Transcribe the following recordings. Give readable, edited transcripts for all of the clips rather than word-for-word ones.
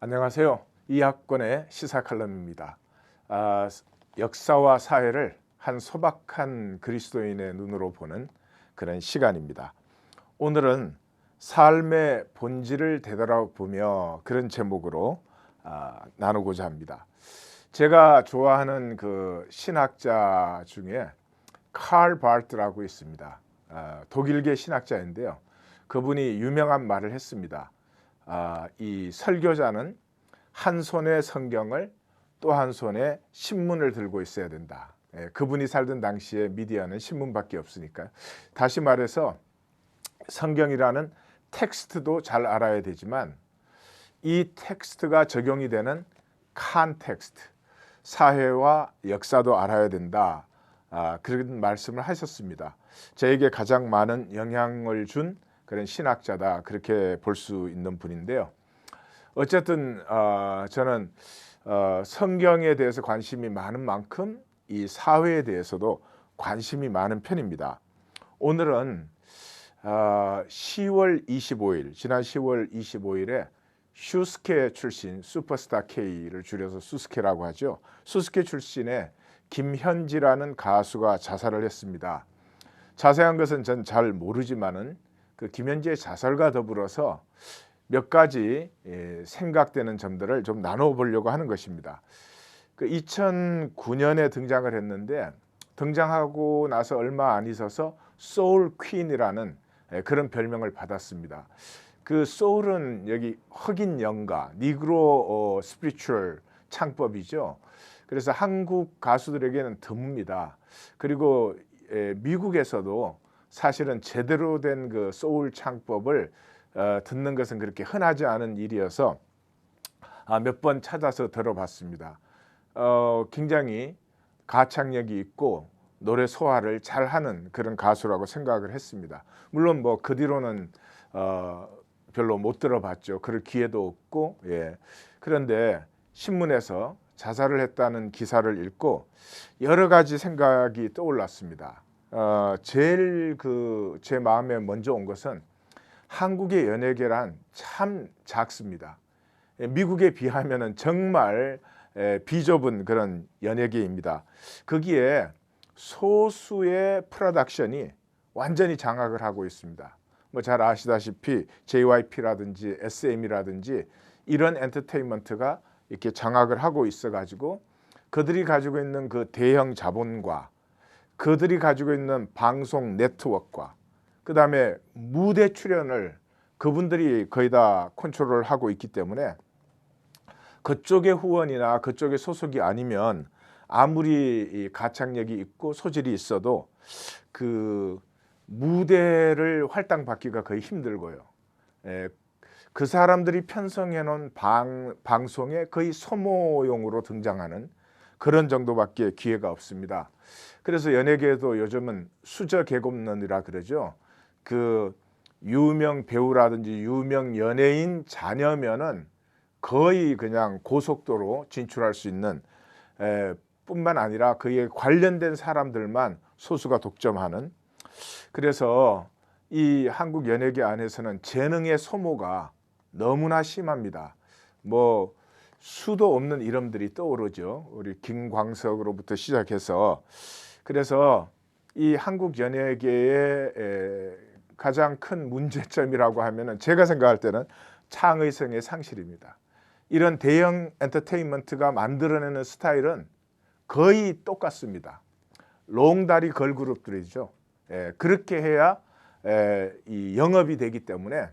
안녕하세요. 이학권의 시사 칼럼입니다. 역사와 사회를 한 소박한 그리스도인의 눈으로 보는 그런 시간입니다. 오늘은 삶의 본질을 되돌아보며 그런 제목으로 나누고자 합니다. 제가 좋아하는 그 신학자 중에 칼 바르트라고 있습니다. 독일계 신학자인데요. 그분이 유명한 말을 했습니다. 이 설교자는 한 손에 성경을 또 한 손에 신문을 들고 있어야 된다. 그분이 살던 당시에 미디어는 신문밖에 없으니까요. 다시 말해서 성경이라는 텍스트도 잘 알아야 되지만 이 텍스트가 적용이 되는 컨텍스트, 사회와 역사도 알아야 된다. 그런 말씀을 하셨습니다. 저에게 가장 많은 영향을 준 그런 신학자다, 그렇게 볼 수 있는 분인데요. 어쨌든 저는 성경에 대해서 관심이 많은 만큼 이 사회에 대해서도 관심이 많은 편입니다. 오늘은 10월 25일, 지난 10월 25일에 슈스케 출신, 슈퍼스타 K를 줄여서 수스케라고 하죠. 수스케 출신의 김현지라는 가수가 자살을 했습니다. 자세한 것은 전 잘 모르지만은 그 김현지의 자살과 더불어서 몇 가지 생각되는 점들을 좀 나눠보려고 하는 것입니다. 그 2009년에 등장을 했는데 등장하고 나서 얼마 안 있어서 소울 퀸이라는 그런 별명을 받았습니다. 그 소울은 여기 흑인 영가, 니그로 스피리추얼 창법이죠. 그래서 한국 가수들에게는 드뭅니다. 그리고 미국에서도 사실은 제대로 된 그 소울 창법을 듣는 것은 그렇게 흔하지 않은 일이어서 몇 번 찾아서 들어봤습니다. 굉장히 가창력이 있고 노래 소화를 잘하는 그런 가수라고 생각을 했습니다. 물론 뭐 그 뒤로는 별로 못 들어봤죠. 그럴 기회도 없고. 그런데 신문에서 자살을 했다는 기사를 읽고 여러 가지 생각이 떠올랐습니다. 제일 제 마음에 먼저 온 것은 한국의 연예계란 참 작습니다. 미국에 비하면은 정말 비좁은 그런 연예계입니다. 거기에 소수의 프로덕션이 완전히 장악을 하고 있습니다. 뭐 잘 아시다시피 JYP라든지 SM이라든지 이런 엔터테인먼트가 이렇게 장악을 하고 있어가지고 그들이 가지고 있는 그 대형 자본과 그들이 가지고 있는 방송 네트워크와 그 다음에 무대 출연을 그분들이 거의 다 컨트롤을 하고 있기 때문에 그쪽의 후원이나 그쪽의 소속이 아니면 아무리 가창력이 있고 소질이 있어도 그 무대를 활당받기가 거의 힘들고요. 그 사람들이 편성해 놓은 방송에 거의 소모용으로 등장하는 그런 정도밖에 기회가 없습니다. 그래서 연예계에도 요즘은 수저 계급론이라 그러죠. 그 유명 배우라든지 유명 연예인 자녀면은 거의 그냥 고속도로 진출할 수 있는 뿐만 아니라 그에 관련된 사람들만 소수가 독점하는, 그래서 이 한국 연예계 안에서는 재능의 소모가 너무나 심합니다. 뭐 수도 없는 이름들이 떠오르죠. 우리 김광석으로부터 시작해서. 그래서 이 한국 연예계의 가장 큰 문제점이라고 하면은 제가 생각할 때는 창의성의 상실입니다. 이런 대형 엔터테인먼트가 만들어내는 스타일은 거의 똑같습니다. 롱다리 걸그룹들이죠. 그렇게 해야 이 영업이 되기 때문에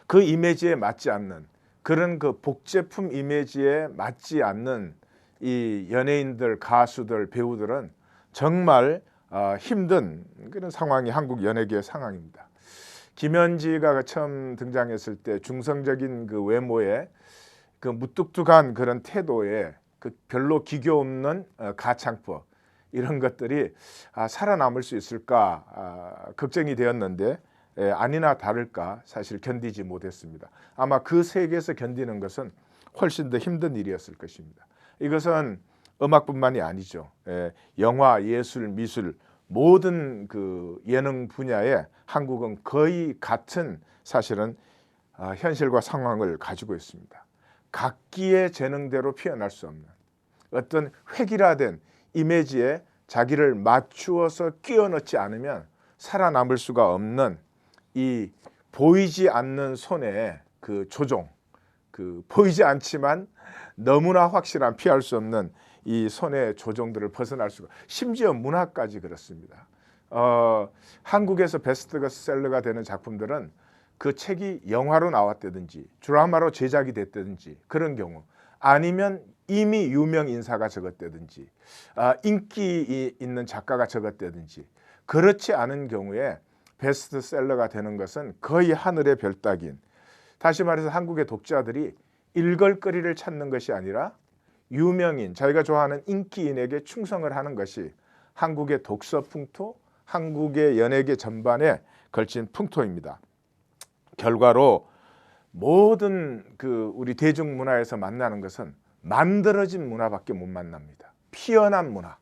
그 이미지에 맞지 않는, 그런 그 복제품 이미지에 맞지 않는 이 연예인들, 가수들, 배우들은 정말 힘든 그런 상황이 한국 연예계의 상황입니다. 김현지가 처음 등장했을 때 중성적인 그 외모에 그 무뚝뚝한 그런 태도에 그 별로 기교 없는 가창법, 이런 것들이 살아남을 수 있을까 걱정이 되었는데 아니나 다를까 사실 견디지 못했습니다. 아마 그 세계에서 견디는 것은 훨씬 더 힘든 일이었을 것입니다. 이것은 음악뿐만이 아니죠. 영화, 예술, 미술 모든 그 예능 분야에 한국은 거의 같은 사실은 현실과 상황을 가지고 있습니다. 각기의 재능대로 표현할 수 없는 어떤 획일화된 이미지에 자기를 맞추어서 끼워 넣지 않으면 살아남을 수가 없는 이 보이지 않는 손의 그 조종, 그 보이지 않지만 너무나 확실한 피할 수 없는 이 손의 조종들을 벗어날 수가, 심지어 문학까지 그렇습니다. 한국에서 베스트셀러가 되는 작품들은 그 책이 영화로 나왔다든지 드라마로 제작이 됐다든지 그런 경우, 아니면 이미 유명 인사가 적었다든지 인기 있는 작가가 적었다든지, 그렇지 않은 경우에 베스트셀러가 되는 것은 거의 하늘의 별 따긴, 다시 말해서 한국의 독자들이 읽을거리를 찾는 것이 아니라 유명인, 자기가 좋아하는 인기인에게 충성을 하는 것이 한국의 독서 풍토, 한국의 연예계 전반에 걸친 풍토입니다. 결과로 모든 우리 대중문화에서 만나는 것은 만들어진 문화밖에 못 만납니다. 피어난 문화.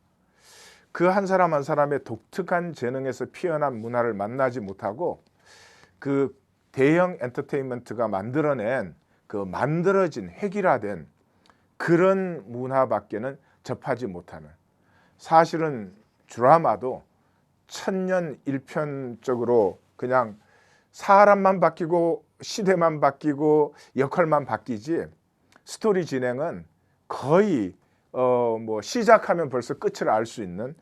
그 한 사람 한 사람의 독특한 재능에서 피어난 문화를 만나지 못하고 그 대형 엔터테인먼트가 만들어낸 그 만들어진 획일화된 그런 문화밖에는 접하지 못하는, 사실은 드라마도 천년일편적으로 그냥 사람만 바뀌고 시대만 바뀌고 역할만 바뀌지 스토리 진행은 거의 시작하면 벌써 끝을 알 수 있는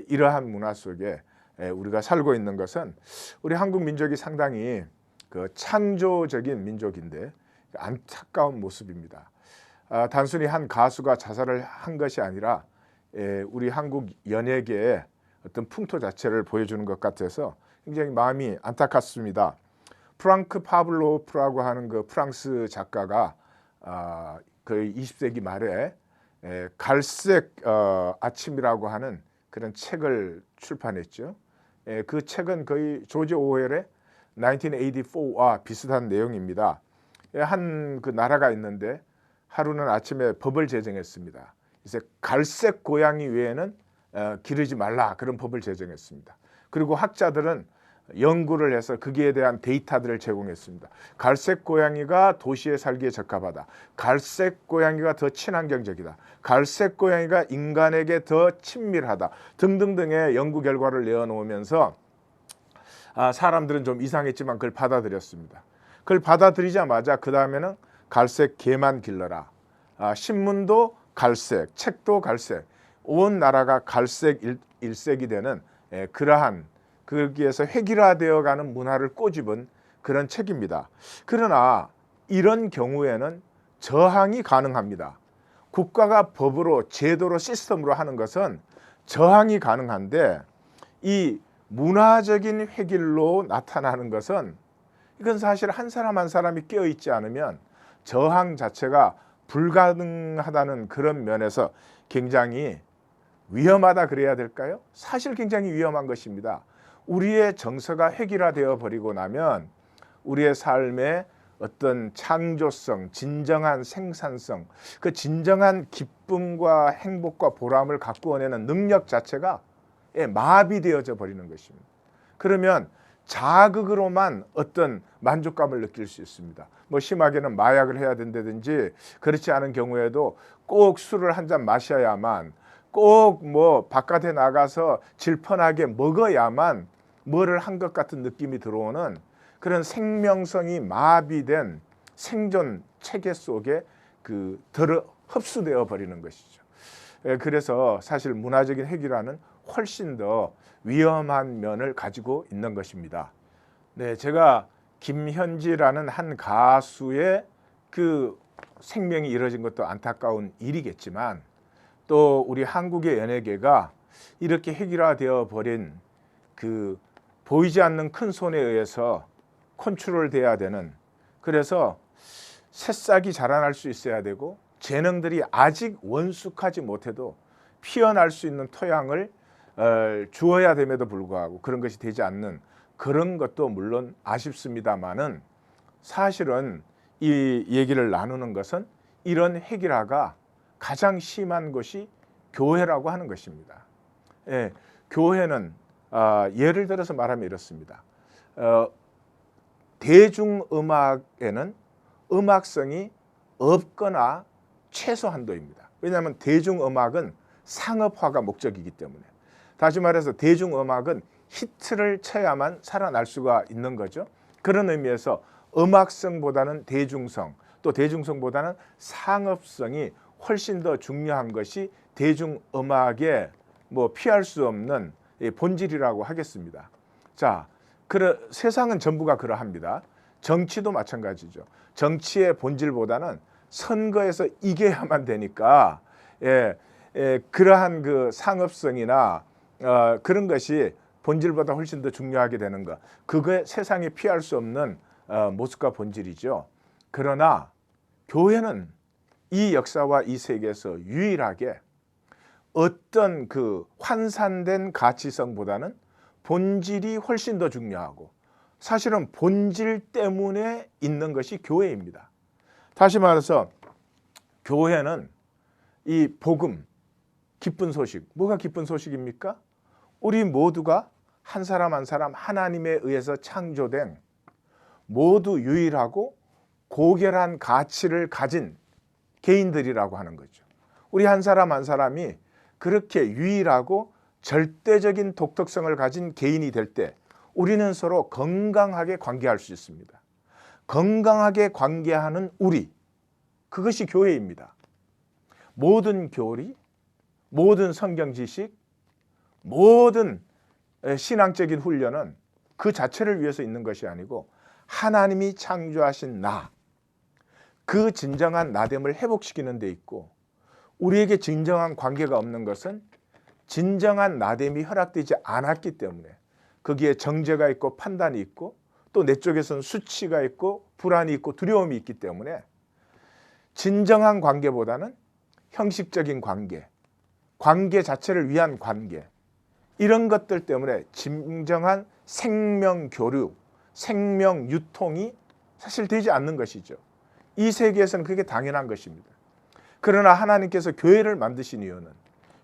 이러한 문화 속에 우리가 살고 있는 것은, 우리 한국 민족이 상당히 그 창조적인 민족인데 안타까운 모습입니다. 단순히 한 가수가 자살을 한 것이 아니라 우리 한국 연예계의 어떤 풍토 자체를 보여주는 것 같아서 굉장히 마음이 안타깝습니다. 프랑크 파블로프라고 하는 그 프랑스 작가가 거의 20세기 말에 갈색 아침이라고 하는 그런 책을 출판했죠. 그 책은 거의 조지 오웰의 1984와 비슷한 내용입니다. 한 그 나라가 있는데 하루는 아침에 법을 제정했습니다. 이제 갈색 고양이 외에는 기르지 말라, 그런 법을 제정했습니다. 그리고 학자들은 연구를 해서 거기에 대한 데이터들을 제공했습니다. 갈색 고양이가 도시에 살기에 적합하다. 갈색 고양이가 더 친환경적이다. 갈색 고양이가 인간에게 더 친밀하다. 등등등의 연구 결과를 내어놓으면서 사람들은 좀 이상했지만 그걸 받아들였습니다. 그걸 받아들이자마자 그 다음에는 갈색 개만 길러라. 신문도 갈색, 책도 갈색, 온 나라가 갈색 일색이 되는 그러한, 거기에서 획일화되어가는 문화를 꼬집은 그런 책입니다. 그러나 이런 경우에는 저항이 가능합니다. 국가가 법으로, 제도로, 시스템으로 하는 것은 저항이 가능한데, 이 문화적인 획일로 나타나는 것은, 이건 사실 한 사람 한 사람이 깨어있지 않으면 저항 자체가 불가능하다는 그런 면에서 굉장히 위험하다 그래야 될까요? 사실 굉장히 위험한 것입니다. 우리의 정서가 획일화되어 버리고 나면 우리의 삶의 어떤 창조성, 진정한 생산성, 그 진정한 기쁨과 행복과 보람을 가꾸어내는 능력 자체가 마비되어져 버리는 것입니다. 그러면 자극으로만 어떤 만족감을 느낄 수 있습니다. 심하게는 마약을 해야 된다든지, 그렇지 않은 경우에도 꼭 술을 한 잔 마셔야만, 꼭 바깥에 나가서 질펀하게 먹어야만 뭐를 한 것 같은 느낌이 들어오는 그런 생명성이 마비된 생존 체계 속에 흡수되어 버리는 것이죠. 그래서 사실 문화적인 획일화는 훨씬 더 위험한 면을 가지고 있는 것입니다. 네, 제가 김현지라는 한 가수의 그 생명이 이뤄진 것도 안타까운 일이겠지만, 또 우리 한국의 연예계가 이렇게 획일화되어 버린 그 보이지 않는 큰 손에 의해서 컨트롤돼야 되는, 그래서 새싹이 자라날 수 있어야 되고 재능들이 아직 원숙하지 못해도 피어날 수 있는 토양을 주어야 됨에도 불구하고 그런 것이 되지 않는 그런 것도 물론 아쉽습니다만은, 사실은 이 얘기를 나누는 것은 이런 획일화가 가장 심한 것이 교회라고 하는 것입니다. 교회는 예를 들어서 말하면 이렇습니다. 대중음악에는 음악성이 없거나 최소한도입니다. 왜냐하면 대중음악은 상업화가 목적이기 때문에. 다시 말해서 대중음악은 히트를 쳐야만 살아날 수가 있는 거죠. 그런 의미에서 음악성보다는 대중성, 또 대중성보다는 상업성이 훨씬 더 중요한 것이 대중음악의 피할 수 없는 본질이라고 하겠습니다. 자, 세상은 전부가 그러합니다. 정치도 마찬가지죠. 정치의 본질보다는 선거에서 이겨야만 되니까 그러한 그 상업성이나 그런 것이 본질보다 훨씬 더 중요하게 되는 것. 그게 세상에 피할 수 없는 모습과 본질이죠. 그러나 교회는 이 역사와 이 세계에서 유일하게 어떤 그 환산된 가치성보다는 본질이 훨씬 더 중요하고 사실은 본질 때문에 있는 것이 교회입니다. 다시 말해서 교회는 이 복음, 기쁜 소식, 뭐가 기쁜 소식입니까? 우리 모두가 한 사람 한 사람 하나님에 의해서 창조된 모두 유일하고 고결한 가치를 가진 개인들이라고 하는 거죠. 우리 한 사람 한 사람이 그렇게 유일하고 절대적인 독특성을 가진 개인이 될 때 우리는 서로 건강하게 관계할 수 있습니다. 건강하게 관계하는 우리, 그것이 교회입니다. 모든 교리, 모든 성경 지식, 모든 신앙적인 훈련은 그 자체를 위해서 있는 것이 아니고 하나님이 창조하신 나, 그 진정한 나됨을 회복시키는 데 있고 우리에게 진정한 관계가 없는 것은 진정한 나됨이 허락되지 않았기 때문에 거기에 정죄가 있고 판단이 있고 또 내 쪽에서는 수치가 있고 불안이 있고 두려움이 있기 때문에 진정한 관계보다는 형식적인 관계, 관계 자체를 위한 관계, 이런 것들 때문에 진정한 생명 교류, 생명 유통이 사실 되지 않는 것이죠. 이 세계에서는 그게 당연한 것입니다. 그러나 하나님께서 교회를 만드신 이유는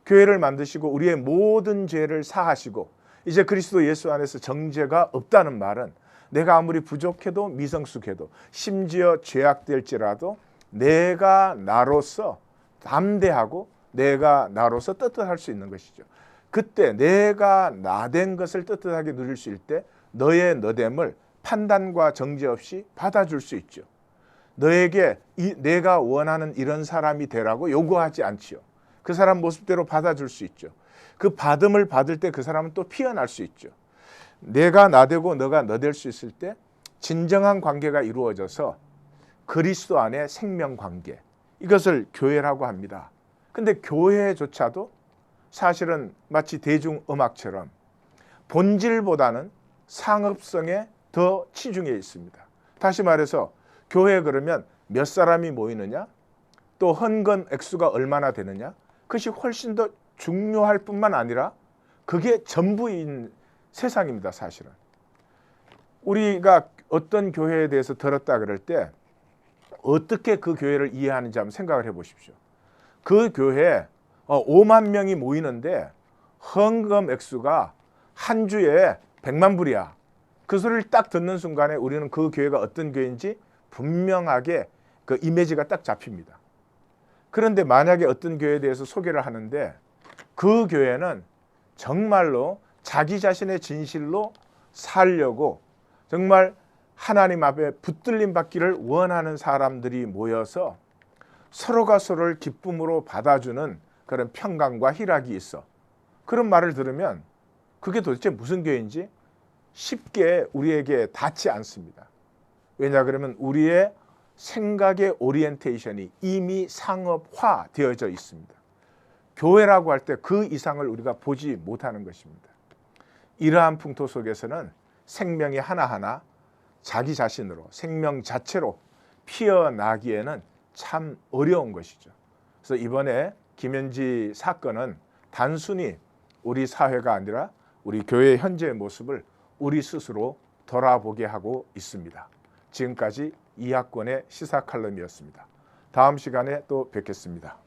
교회를 만드시고 우리의 모든 죄를 사하시고 이제 그리스도 예수 안에서 정죄가 없다는 말은 내가 아무리 부족해도 미성숙해도 심지어 죄악될지라도 내가 나로서 담대하고 내가 나로서 떳떳할 수 있는 것이죠. 그때 내가 나된 것을 떳떳하게 누릴 수 있을 때 너의 너됨을 판단과 정죄 없이 받아줄 수 있죠. 너에게 내가 원하는 이런 사람이 되라고 요구하지 않지요. 그 사람 모습대로 받아줄 수 있죠. 그 받음을 받을 때 그 사람은 또 피어날 수 있죠. 내가 나되고 너가 너될 수 있을 때 진정한 관계가 이루어져서 그리스도 안에 생명 관계, 이것을 교회라고 합니다. 근데 교회조차도 사실은 마치 대중음악처럼 본질보다는 상업성에 더 치중해 있습니다. 다시 말해서 교회 그러면 몇 사람이 모이느냐, 또 헌금 액수가 얼마나 되느냐, 그것이 훨씬 더 중요할 뿐만 아니라 그게 전부인 세상입니다. 사실은 우리가 어떤 교회에 대해서 들었다 그럴 때 어떻게 그 교회를 이해하는지 한번 생각을 해보십시오. 그 교회에 5만 명이 모이는데 헌금 액수가 한 주에 100만 불이야. 그 소리를 딱 듣는 순간에 우리는 그 교회가 어떤 교회인지 분명하게 그 이미지가 딱 잡힙니다. 그런데 만약에 어떤 교회에 대해서 소개를 하는데 그 교회는 정말로 자기 자신의 진실로 살려고 정말 하나님 앞에 붙들림 받기를 원하는 사람들이 모여서 서로가 서로를 기쁨으로 받아주는 그런 평강과 희락이 있어. 그런 말을 들으면 그게 도대체 무슨 교회인지 쉽게 우리에게 닿지 않습니다. 왜냐 그러면 우리의 생각의 오리엔테이션이 이미 상업화 되어져 있습니다. 교회라고 할 때 그 이상을 우리가 보지 못하는 것입니다. 이러한 풍토 속에서는 생명이 하나하나 자기 자신으로 생명 자체로 피어나기에는 참 어려운 것이죠. 그래서 이번에 김현지 사건은 단순히 우리 사회가 아니라 우리 교회의 현재의 모습을 우리 스스로 돌아보게 하고 있습니다. 지금까지 이학권의 시사칼럼이었습니다. 다음 시간에 또 뵙겠습니다.